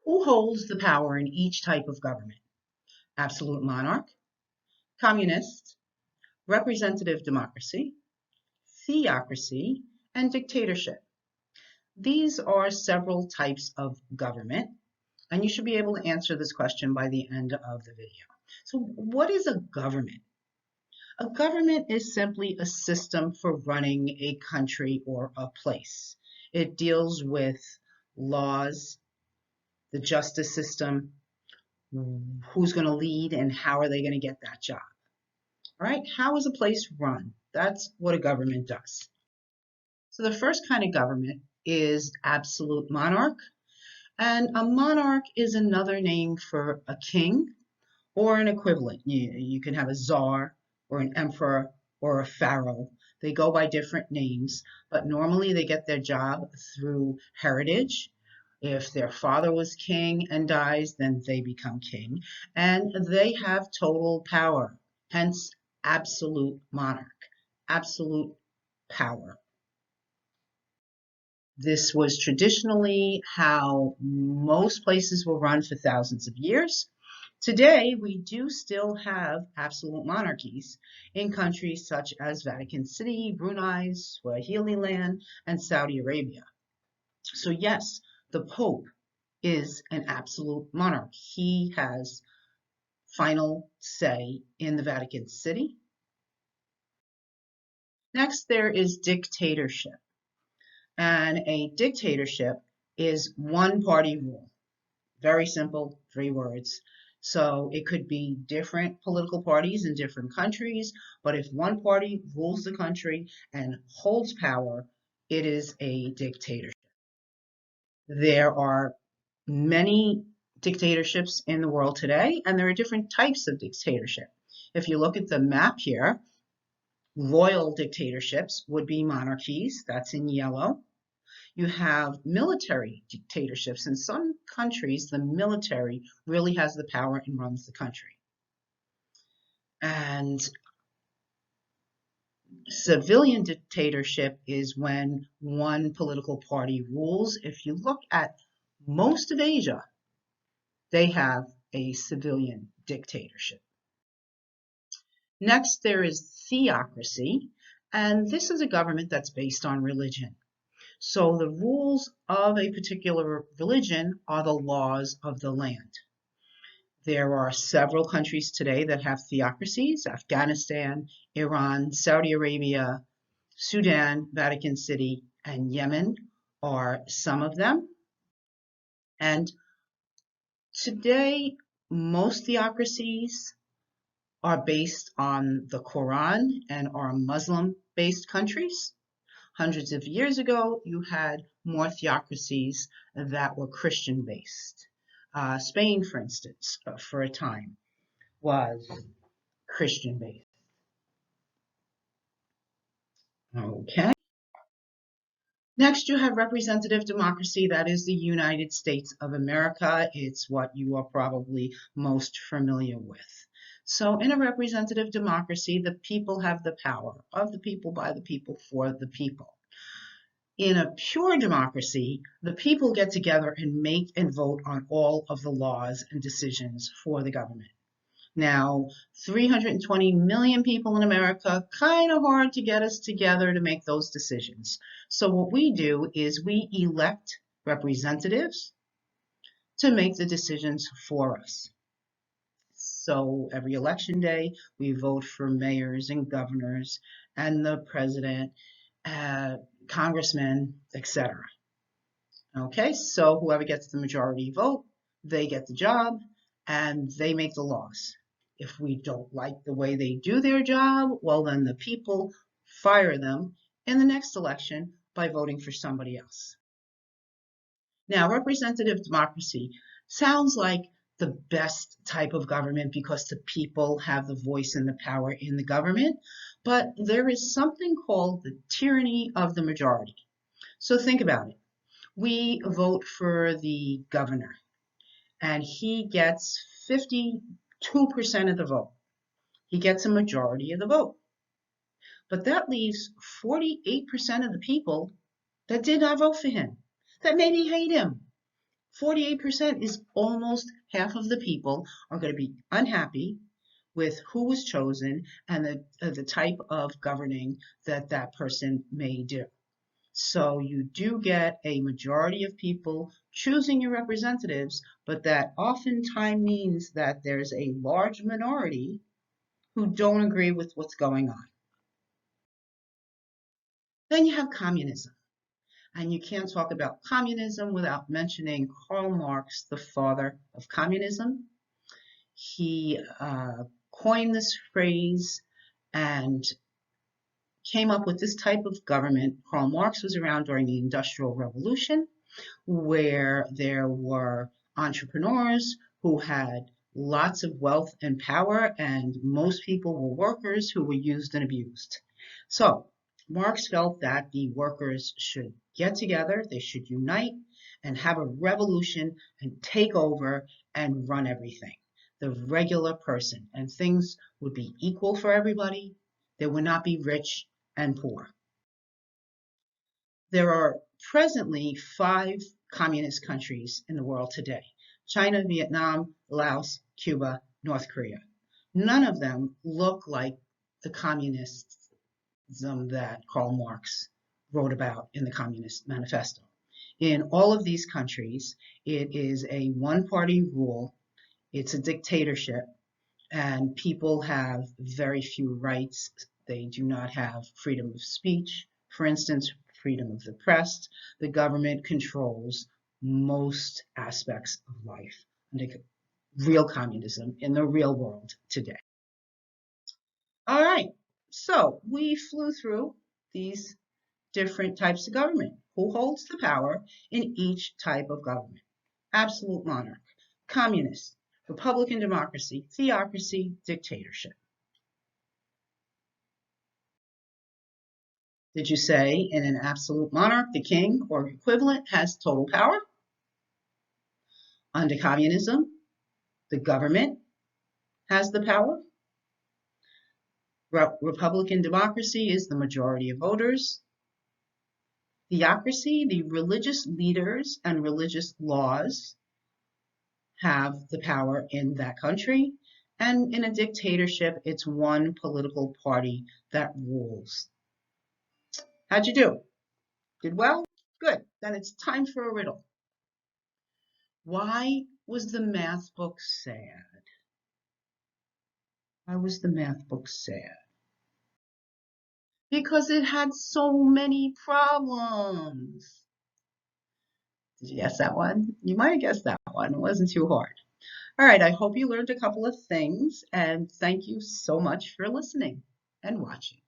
Who holds the power in each type of government? Absolute monarch, communist, representative democracy, theocracy, and dictatorship. These are several types of government, and you should be able to answer this question by the end of the video. So what is a government? A government is simply a system for running a country or a place. It deals with laws, the justice system, who's going to lead and how are they going to get that job. All right, how is a place run? That's what a government does. So the first kind of government is absolute monarch. And a monarch is another name for a king or an equivalent. You can have a czar or an emperor or a pharaoh. They go by different names, but normally they get their job through heritage. If their father was king and dies, then they become king. And they have total power, hence absolute monarch, absolute power. This was traditionally how most places were run for thousands of years. Today, we do still have absolute monarchies in countries such as Vatican City, Brunei, Swahili land, and Saudi Arabia. So yes, the Pope is an absolute monarch. He has final say in the Vatican City. Next, there is dictatorship. And a dictatorship is one party rule. Very simple, 3 words. So it could be different political parties in different countries, but if one party rules the country and holds power, it is a dictatorship. There are many dictatorships in the world today, and there are different types of dictatorship. If you look at the map here, royal dictatorships would be monarchies, that's in yellow. You have military dictatorships. In some countries, the military really has the power and runs the country. And civilian dictatorship is when one political party rules. If you look at most of Asia, they have a civilian dictatorship. Next, there is theocracy, and this is a government that's based on religion. So the rules of a particular religion are the laws of the land. There are several countries today that have theocracies: Afghanistan, Iran, Saudi Arabia, Sudan, Vatican City, and Yemen are some of them. And today, most theocracies are based on the Quran and are Muslim-based countries. Hundreds of years ago, you had more theocracies that were Christian-based. Spain, for instance, for a time, was Christian-based. Okay. Next, you have representative democracy. That is the United States of America. It's what you are probably most familiar with. So in a representative democracy, the people have the power of the people, by the people, for the people. In a pure democracy, the people get together and make and vote on all of the laws and decisions for the government. Now, 320 million people in America, kind of hard to get us together to make those decisions. So what we do is we elect representatives to make the decisions for us. So every election day, we vote for mayors and governors and the president, congressmen, etc. Okay, so whoever gets the majority vote, they get the job and they make the laws. If we don't like the way they do their job, well, then the people fire them in the next election by voting for somebody else. Now, representative democracy sounds like the best type of government because the people have the voice and the power in the government, but there is something called the tyranny of the majority. So think about it. We vote for the governor, and he gets 52% of the vote. He gets a majority of the vote. But that leaves 48% of the people that did not vote for him, that maybe hate him 48% is almost half of the people are going to be unhappy with who was chosen and the type of governing that that person may do. So you do get a majority of people choosing your representatives, but that oftentimes means that there's a large minority who don't agree with what's going on. Then you have communism. And you can't talk about communism without mentioning Karl Marx, the father of communism. He coined this phrase and came up with this type of government. Karl Marx was around during the Industrial Revolution, where there were entrepreneurs who had lots of wealth and power, and most people were workers who were used and abused. So Marx felt that the workers should get together, they should unite and have a revolution and take over and run everything. The regular person, and things would be equal for everybody. There would not be rich and poor. There are presently 5 communist countries in the world today: China, Vietnam, Laos, Cuba, North Korea. None of them look like the communism that Karl Marx wrote about in the Communist Manifesto. In all of these countries, it is a one-party rule, it's a dictatorship, and people have very few rights. They do not have freedom of speech, for instance, freedom of the press. The government controls most aspects of life under real communism in the real world today. All right, so we flew through these different types of government. Who holds the power in each type of government? Absolute monarch, communist, republican democracy, theocracy, dictatorship. Did you say in an absolute monarch, the king or equivalent has total power? Under communism, the government has the power. Republican democracy is the majority of voters. Theocracy, the religious leaders and religious laws have the power in that country. And in a dictatorship, it's one political party that rules. How'd you do? Did well? Good. Then it's time for a riddle. Why was the math book sad? Why was the math book sad? Because it had so many problems. Did you guess that one? You might have guessed that one. It wasn't too hard. All right, I hope you learned a couple of things, and thank you so much for listening and watching.